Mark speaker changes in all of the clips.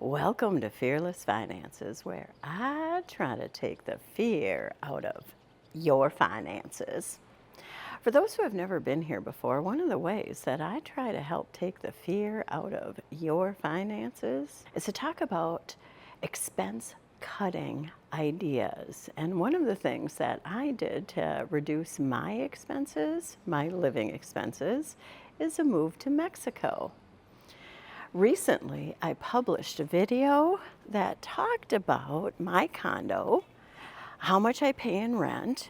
Speaker 1: Welcome to Fearless Finances, where I try to take the fear out of your finances. For those who have never been here before, one of the ways that I try to help take the fear out of your finances is to talk about expense cutting ideas. And one of the things that I did to reduce my expenses, my living expenses, is a move to Mexico. Recently, I published a video that talked about my condo, how much I pay in rent.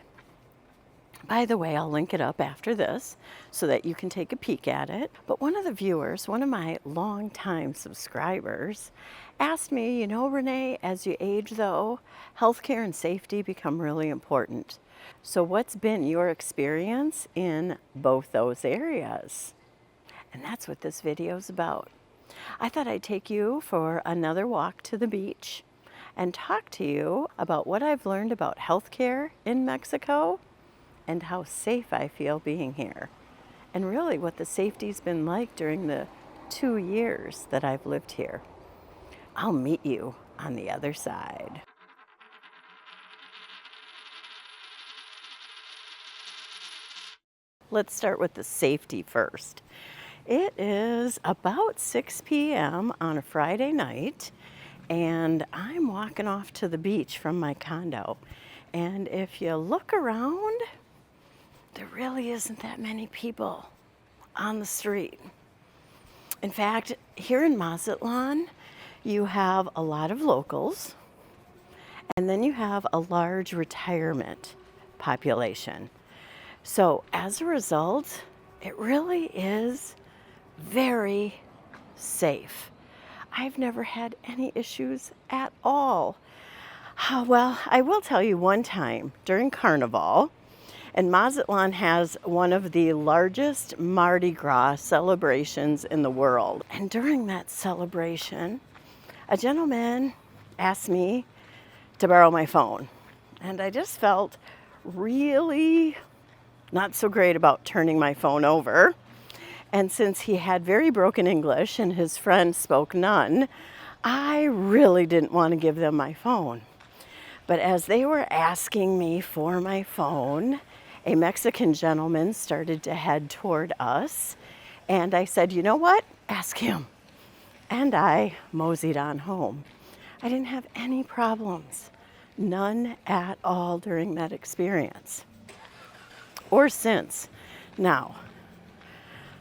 Speaker 1: By the way, I'll link it up after this so that you can take a peek at it. But one of the viewers, one of my longtime subscribers, asked me, Renee, as you age though, healthcare and safety become really important. So what's been your experience in both those areas? And that's what this video is about. I thought I'd take you for another walk to the beach and talk to you about what I've learned about healthcare in Mexico and how safe I feel being here, and really what the safety's been like during the 2 years that I've lived here. I'll meet you on the other side. Let's start with the safety first. It is about 6 p.m. on a Friday night, and I'm walking off to the beach from my condo. And if you look around, there really isn't that many people on the street. In fact, here in Mazatlan, you have a lot of locals, and then you have a large retirement population. So as a result, it really is very safe. I've never had any issues at all. Well, I will tell you one time during Carnival, and Mazatlan has one of the largest Mardi Gras celebrations in the world. And during that celebration, a gentleman asked me to borrow my phone. And I just felt really not so great about turning my phone over. And since he had very broken English and his friend spoke none, I really didn't want to give them my phone. But as they were asking me for my phone, a Mexican gentleman started to head toward us. And I said, you know what? Ask him. And I moseyed on home. I didn't have any problems. None at all during that experience. Or since. Now,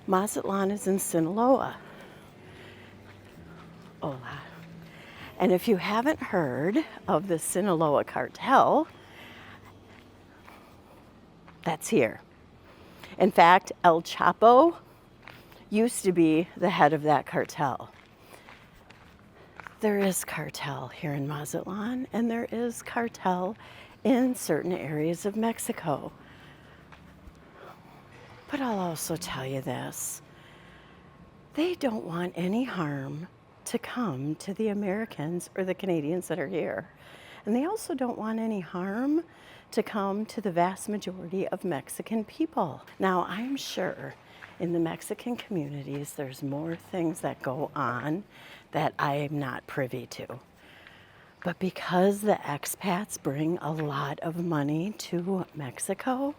Speaker 1: Mazatlan is in Sinaloa. Hola. And if you haven't heard of the Sinaloa cartel, that's here. In fact, El Chapo used to be the head of that cartel. There is cartel here in Mazatlan, and there is cartel in certain areas of Mexico. But I'll also tell you this. They don't want any harm to come to the Americans or the Canadians that are here. And they also don't want any harm to come to the vast majority of Mexican people. Now, I'm sure in the Mexican communities, there's more things that go on that I am not privy to. But because the expats bring a lot of money to Mexico,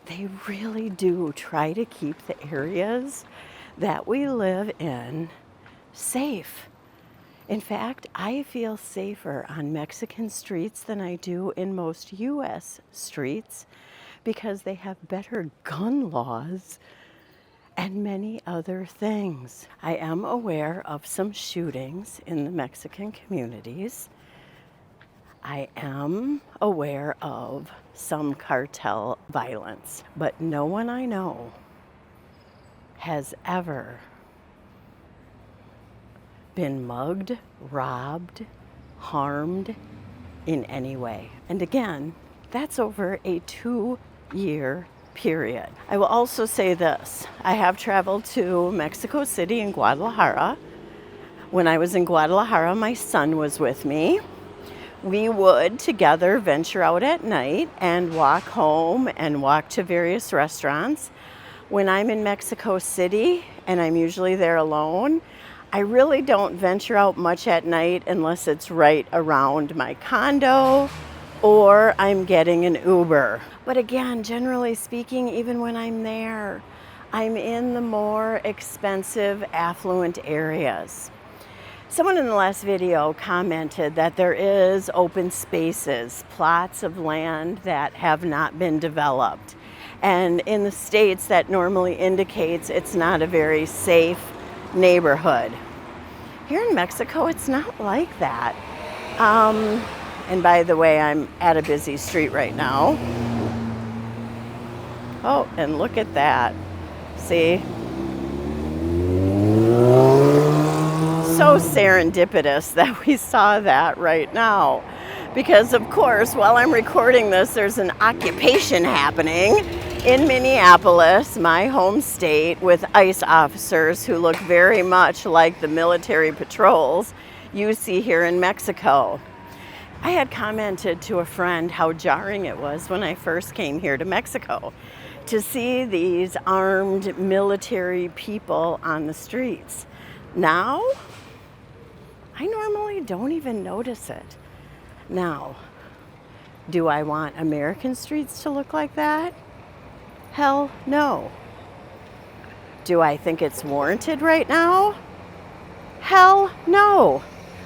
Speaker 1: they really do try to keep the areas that we live in safe. In fact, I feel safer on Mexican streets than I do in most U.S. streets because they have better gun laws and many other things. I am aware of some shootings in the Mexican communities. I am aware of some cartel violence, but no one I know has ever been mugged, robbed, harmed in any way. And again, that's over a 2-year period. I will also say this. I have traveled to Mexico City and Guadalajara. When I was in Guadalajara, my son was with me. We would together venture out at night and walk home and walk to various restaurants. When I'm in Mexico City, and I'm usually there alone, I really don't venture out much at night unless it's right around my condo or I'm getting an Uber. But again, generally speaking, even when I'm there, I'm in the more expensive, affluent areas. Someone in the last video commented that there is open spaces, plots of land that have not been developed. And in the States, that normally indicates it's not a very safe neighborhood. Here in Mexico, it's not like that. And by the way, I'm at a busy street right now. Oh, and look at that. See? So serendipitous that we saw that right now. Because of course, while I'm recording this, there's an occupation happening in Minneapolis, my home state, with ICE officers who look very much like the military patrols you see here in Mexico. I had commented to a friend how jarring it was when I first came here to Mexico to see these armed military people on the streets. Now, I normally don't even notice it. Now, do I want American streets to look like that? Hell no. Do I think it's warranted right now? Hell no.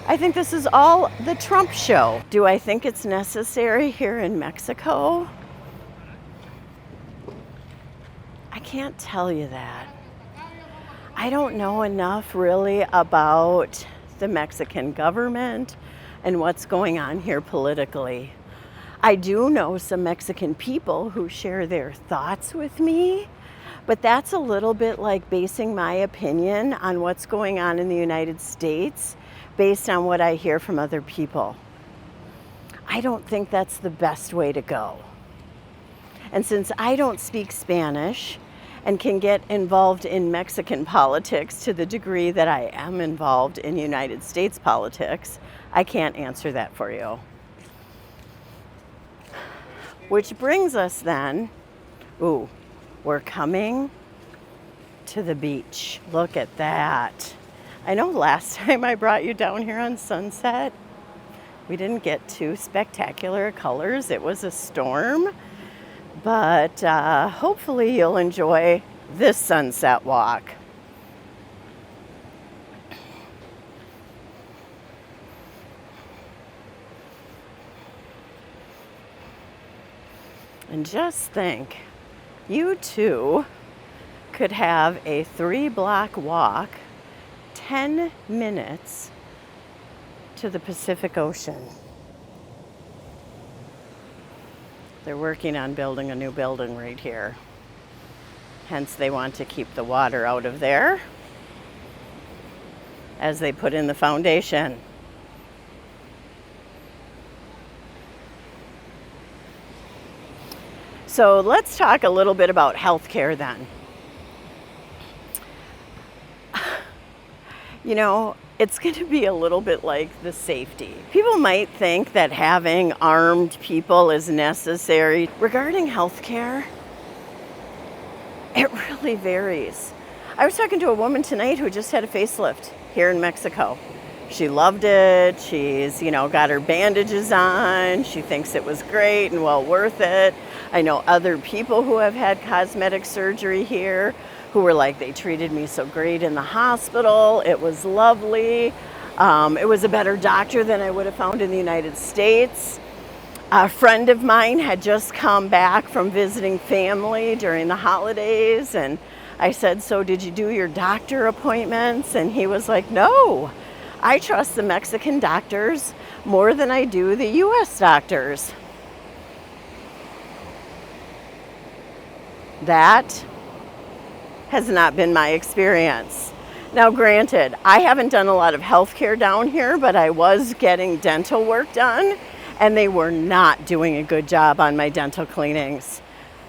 Speaker 1: I think this is all the Trump show. Do I think it's necessary here in Mexico? I can't tell you that. I don't know enough really about the Mexican government and what's going on here politically. I do know some Mexican people who share their thoughts with me, but that's a little bit like basing my opinion on what's going on in the United States based on what I hear from other people. I don't think that's the best way to go. And since I don't speak Spanish and can get involved in Mexican politics to the degree that I am involved in United States politics, I can't answer that for you. Which brings us then, we're coming to the beach. Look at that. I know last time I brought you down here on Sunset, we didn't get too spectacular colors. It was a storm, but hopefully you'll enjoy this sunset walk. And just think, you too could have a 3-block walk, 10 minutes to the Pacific Ocean. They're working on building a new building right here. Hence, they want to keep the water out of there as they put in the foundation. So let's talk a little bit about healthcare then. You know, it's going to be a little bit like the safety. People might think that having armed people is necessary. Regarding healthcare, it really varies. I was talking to a woman tonight who just had a facelift here in Mexico. She loved it. She's, got her bandages on. She thinks it was great and well worth it. I know other people who have had cosmetic surgery here who were like, they treated me so great in the hospital. It was lovely. It was a better doctor than I would have found in the United States. A friend of mine had just come back from visiting family during the holidays, and I said, so did you do your doctor appointments? And he was like, no, I trust the Mexican doctors more than I do the US doctors. That has not been my experience. Now, granted, I haven't done a lot of healthcare down here, but I was getting dental work done, and they were not doing a good job on my dental cleanings.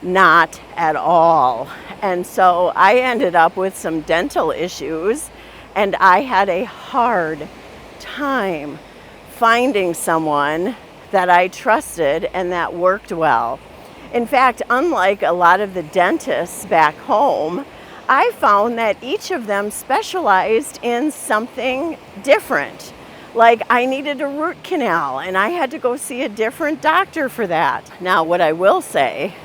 Speaker 1: Not at all. And so I ended up with some dental issues, and I had a hard time finding someone that I trusted and that worked well. In fact, unlike a lot of the dentists back home, I found that each of them specialized in something different. Like I needed a root canal and I had to go see a different doctor for that. Now, what I will say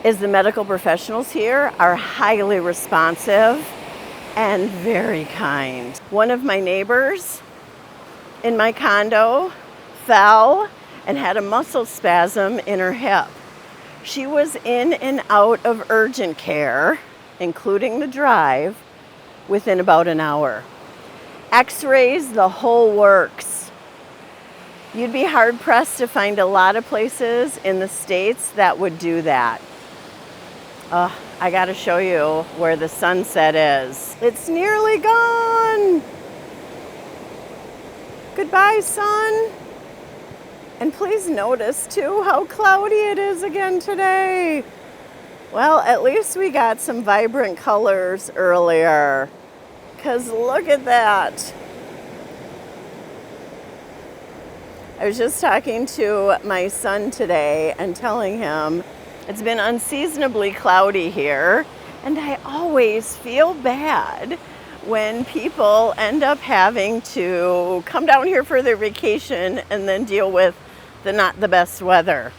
Speaker 1: is the medical professionals here are highly responsive and very kind. One of my neighbors in my condo fell and had a muscle spasm in her hip. She was in and out of urgent care, including the drive, within about an hour. X-rays, the whole works. You'd be hard pressed to find a lot of places in the States that would do that. I gotta show you where the sunset is. It's nearly gone. Goodbye, sun. And please notice too how cloudy it is again today. Well, at least we got some vibrant colors earlier. 'Cause look at that. I was just talking to my son today and telling him it's been unseasonably cloudy here, and I always feel bad when people end up having to come down here for their vacation and then deal with the not the best weather.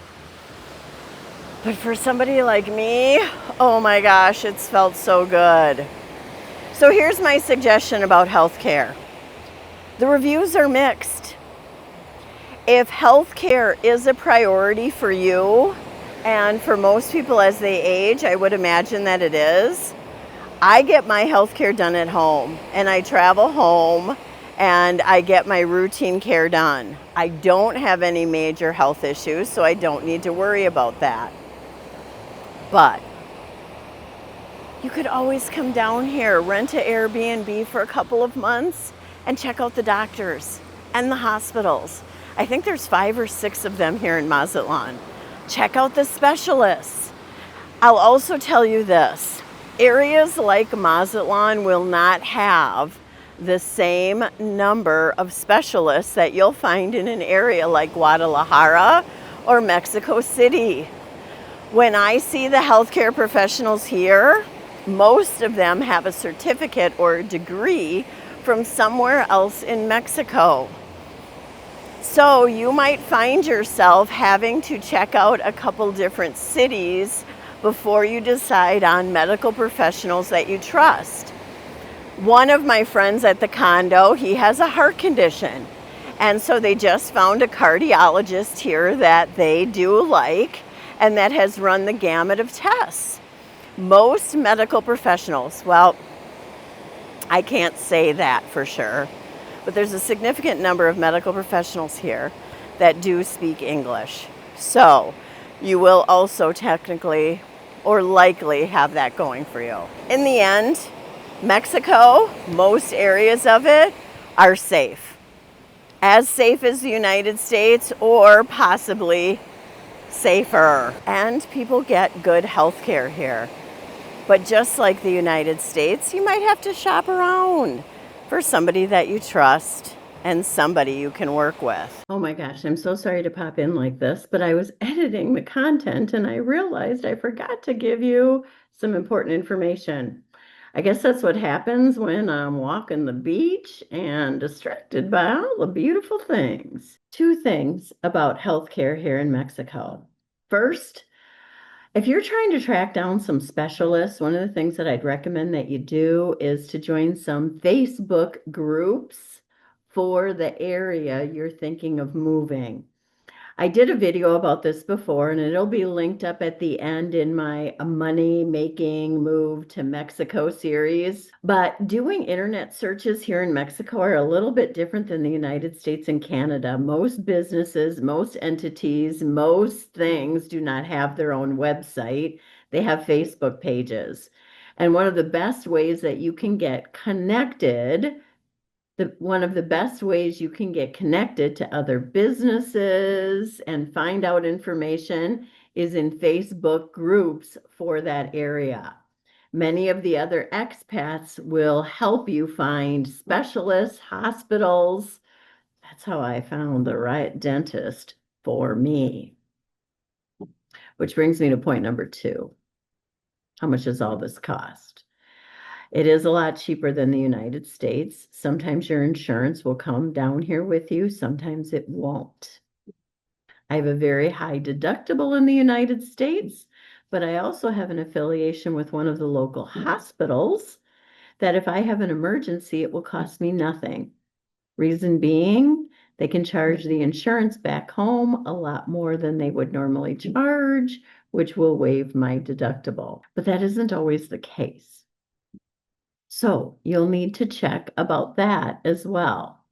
Speaker 1: But for somebody like me, oh my gosh, it's felt so good. So here's my suggestion about healthcare. The reviews are mixed. If healthcare is a priority for you, and for most people as they age, I would imagine that it is, I get my healthcare done at home, and I travel home, and I get my routine care done. I don't have any major health issues, so I don't need to worry about that. But you could always come down here, rent an Airbnb for a couple of months, and check out the doctors and the hospitals. I think there's 5 or 6 of them here in Mazatlan. Check out the specialists. I'll also tell you this. Areas like Mazatlan will not have the same number of specialists that you'll find in an area like Guadalajara or Mexico City. When I see the healthcare professionals here, most of them have a certificate or a degree from somewhere else in Mexico. So you might find yourself having to check out a couple different cities before you decide on medical professionals that you trust. One of my friends at the condo, he has a heart condition. And so they just found a cardiologist here that they do like and that has run the gamut of tests. Most medical professionals, well, I can't say that for sure, but there's a significant number of medical professionals here that do speak English. So you will also technically or likely have that going for you. In the end, Mexico, most areas of it are safe. As safe as the United States or possibly safer. And people get good health care here. But just like the United States, you might have to shop around for somebody that you trust and somebody you can work with. Oh my gosh, I'm so sorry to pop in like this, but I was editing the content and I realized I forgot to give you some important information. I guess that's what happens when I'm walking the beach and distracted by all the beautiful things. 2 things about healthcare here in Mexico. First, if you're trying to track down some specialists, one of the things that I'd recommend that you do is to join some Facebook groups for the area you're thinking of moving. I did a video about this before, and it'll be linked up at the end in my money making move to Mexico series. But doing internet searches here in Mexico are a little bit different than the United States and Canada. Most businesses, most entities, most things do not have their own website. They have Facebook pages. And one of the best ways that you can get connected one of the best ways you can get connected to other businesses and find out information is in Facebook groups for that area. Many of the other expats will help you find specialists, hospitals. That's how I found the right dentist for me. Which brings me to point number 2. How much does all this cost? It is a lot cheaper than the United States. Sometimes your insurance will come down here with you, sometimes it won't. I have a very high deductible in the United States, but I also have an affiliation with one of the local hospitals that if I have an emergency, it will cost me nothing. Reason being, they can charge the insurance back home a lot more than they would normally charge, which will waive my deductible. But that isn't always the case. So you'll need to check about that as well.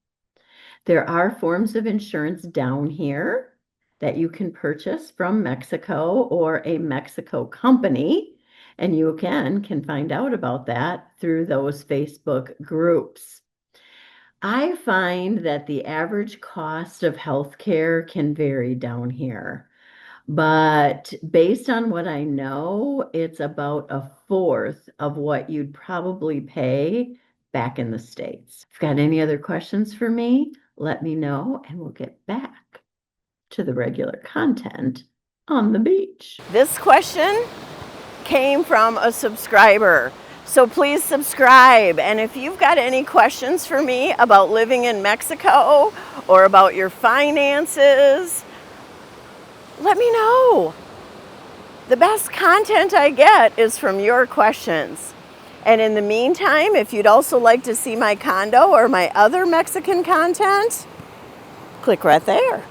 Speaker 1: There are forms of insurance down here that you can purchase from Mexico or a Mexico company, and you can find out about that through those Facebook groups. I find that the average cost of healthcare can vary down here, but based on what I know, it's about a fourth of what you'd probably pay back in the States. If you've got any other questions for me, let me know and we'll get back to the regular content on the beach. This question came from a subscriber. So please subscribe. And if you've got any questions for me about living in Mexico or about your finances, let me know. The best content I get is from your questions. And in the meantime, if you'd also like to see my condo or my other Mexican content, click right there.